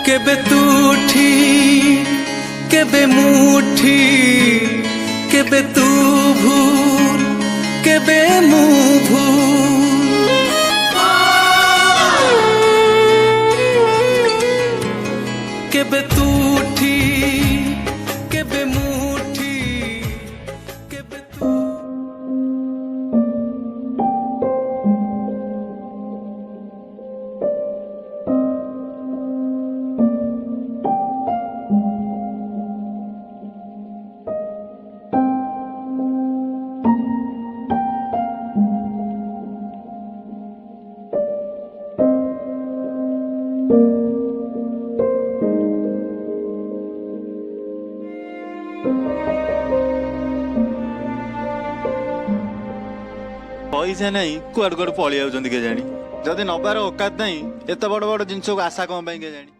केबे तूठी केबे मुठी केबे तू भूल केबे मु भूल केबे तूठी केबे मुठी केबे तू पैसा नहीं कुआड़ कुआड़ पलि जाऊँ के जानी जदि नबार औकात नहीं एत बड़ बड़ जिनस को आशा कौन के जानी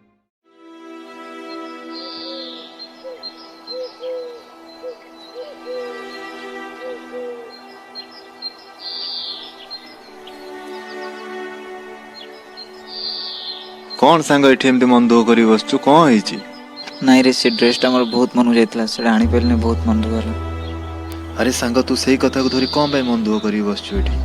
कौन सांग एठी एमती मन दुख करी बसचु कौन है नाई रे से ड्रेसटा मोर बहुत मन जाइतला सेटा आनी पाइलने बहुत मन दुख होला। अरे सांग तू सही कथा को धरी कौन भाई मन दुख करी बसचु एठी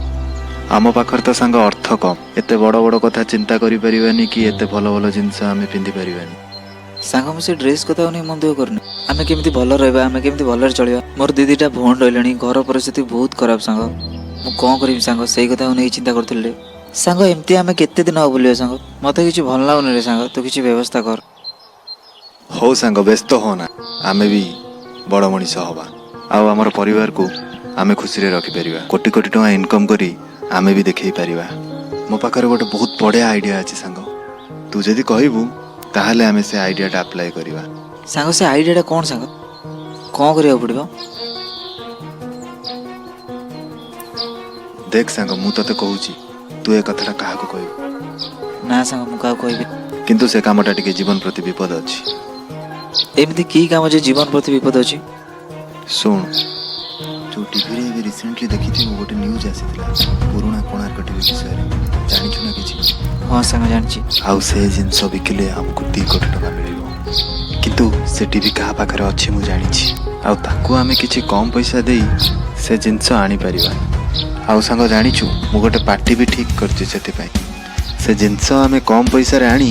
आम पाखर तो सांग अर्थ कम एते बड़ बड़ कथा चिंता करि परिबानी कि एते भल भल जिंस आमे पिंधि परिबानी सांग मु से ड्रेस कथा नहीं मन दुख करनी आमे केमिति भल रहबा आमे केमिति भल चलिबा मोर दीदीटा भोंड रहलेनी घर परिस्थिति बहुत खराब सांग मु कोन करिम सांग सही कथा नहीं चिंता करथिले सांग एमती आमे केते दिन हो बोलियो सांग मते किछि भल लागुनी रे सांग तू किछि व्यवस्था कर हो सांग व्यस्त होना आमे भी बड़ मनीष हवा आउ आमर परिवार को आमे खुशी रे रखि परिबा कोटी कोटी टका इनकम करी आमे भी देखै परिबा मो पाखरे गोटे बहुत बड़े आइडिया अछि सांग तू जदि कहबू ताहाले आमे से आइडियाटा अप्लाई करिबा सांग से आइडियाटा कोन सांग कोन करिया पड़िबो देख सांग मु तते कहूची तू ए कथाटा काहा को कहबू ना सांग मु का कहबी किंतु से कामटा टिके जीवन प्रति विपद अछि एमती की काम जे जीवन प्रति विपद अछि सुन जो टीवी रे रिसेंटली देखि थी गोटे न्यूज आसीथिला पुराना कोणार्क टीवी विषय जानिछु ना किछि हां सांग जानछि आउ से जिंस बिकिले हमको 2 कोटी टका मिलिबो किंतु से टीवी कहा पाखरे अछि मु जानिछि आउ ताकू आमे किछि कम पैसा देई से जिंस आनी परिबा आउ संग जानिछु मु गोटे पार्टी भी ठीक करछि सेति पई से जिंस आमे कम पैसा रे आनी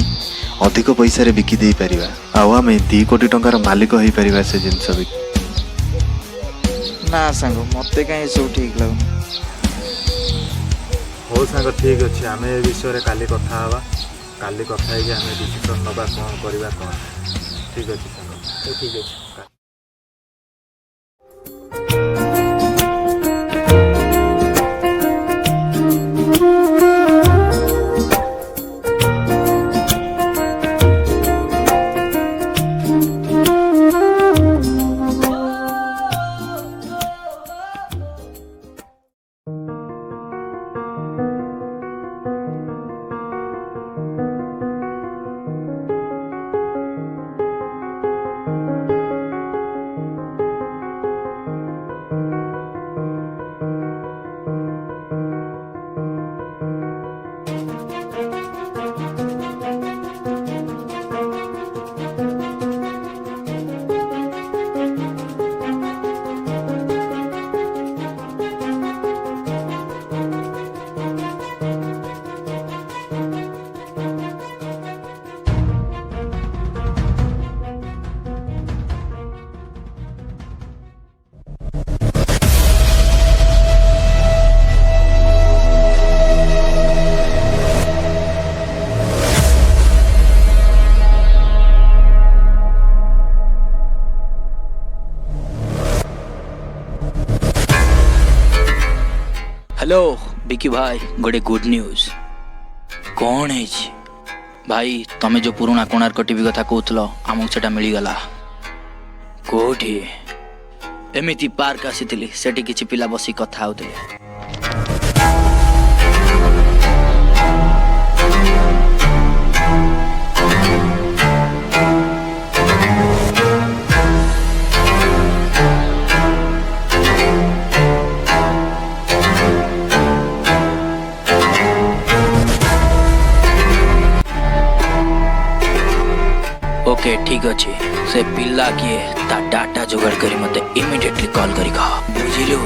अधिक पैसा रे बिकी देई परिबा आउ आमे 2 कोटी टंकार मालिक होई परिबा से जिंस बिक ना सांग मते काई सब ठीक लागुनी हो सांग ठीक अच्छे आम ए विषय काली कथा हवा काली कथा है आम डिसीजन नबा कौन करवा कौन ठीक अच्छे सांग ठीक अच्छे हेलो बिकी भाई गोटे गुड न्यूज कौन है भाई तमें जो पुराना कोणार्क टीवी कथा कहूल आमको सेटा मिलगला कोठी एमती पार्क आसी सेठी किछि पिला बसी कथा होते ठीक अच्छे से पिल्ला किए ता डाटा जोगाड़ करी मते इमिडिएटली कॉल करी कहा बुझिलु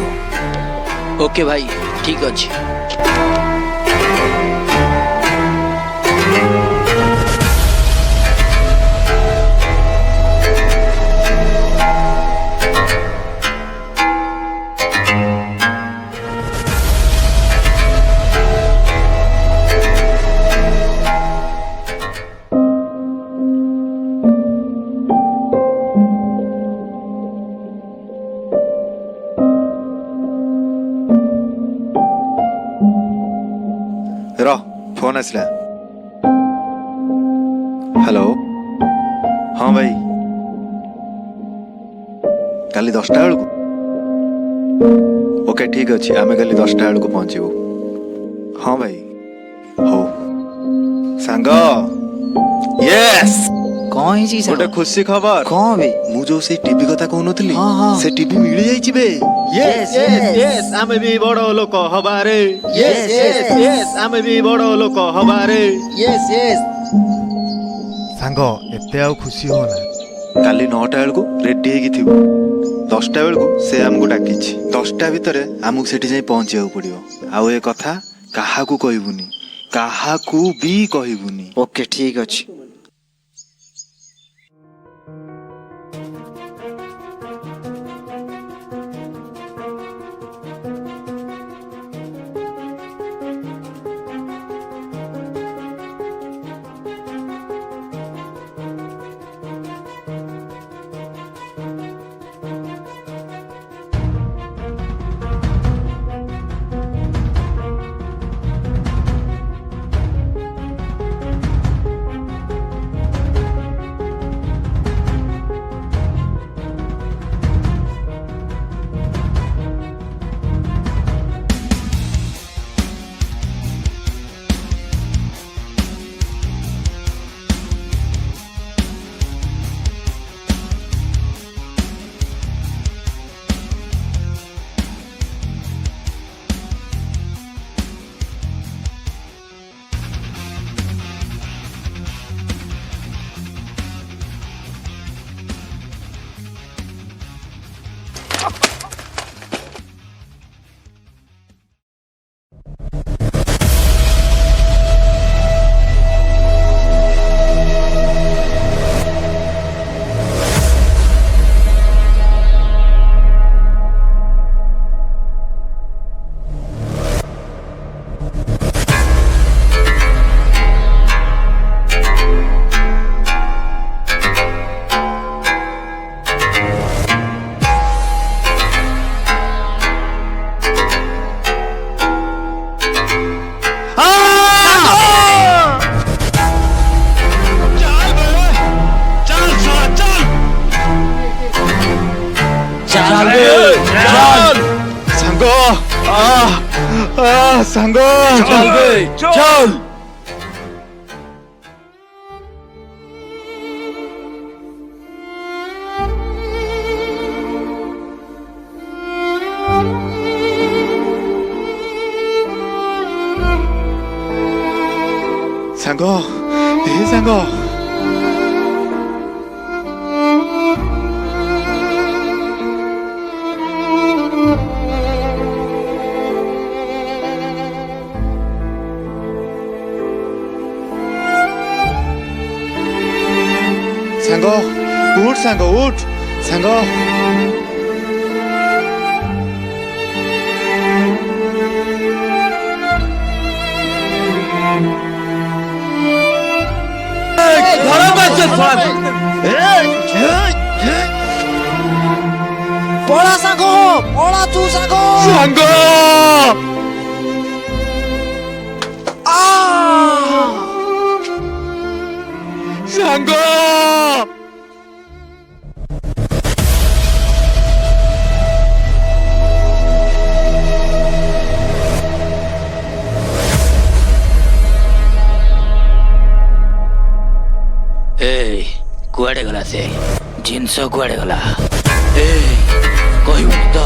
ओके भाई ठीक अच्छे र फोन आसला हेलो हाँ भाई काली 10टा बेलू ओके ठीक अच्छे आम काली 10टा बेलू पहुँचबू हाँ भाई हो सांग यस कौन ହେଇଛି गोटे खुशी खबर कौन बे मु जो से टीवी कथा कहनथली हाँ, हाँ। से टीवी मिल जाइछि बे Yes, yes, yes, आमे भी बड़ लोक हबारे Yes, yes, yes, आमे भी बड़ लोक हबारे यस यस सांग एते आउ खुशी होना काली 9टा बेलू रेडी हेकी थिबो 10टा बेलू से हमको डाकिछि 10टा भितरे हमको सेठी जाई पहुंचिया पड़ियो आउ ए कथा काहाकू कहबुनी काहाकू भी कहबुनी ओके ठीक अछि सांग चल सांग हे सांग सांग उठ सांग उठ सांग पळा सांग पळा तू सांग सांग सांग ए कुआडे गला से जिनस कुआडे गला ए कहबुनी तो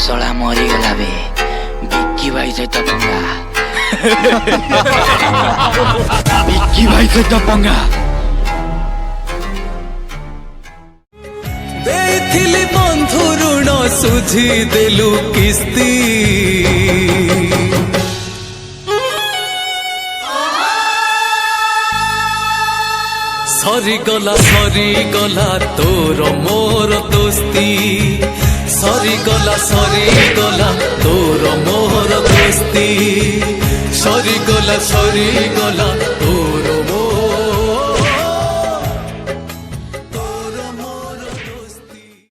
सड़ा मरी गला बे भाई सहित पंगा ବିକି ଭାଇ ସହିତ ପଙ୍ଗା ଦେଇଥିଲି ବନ୍ଧୁ ଋଣ ସୁଝି ଦେଲୁ କିସ୍ତି ସରିଗଲା ତୋର ମୋର ଦୋସ୍ତି ସରିଗଲା ତୋର ମୋର ଦୋସ୍ତି ସରିଗଲା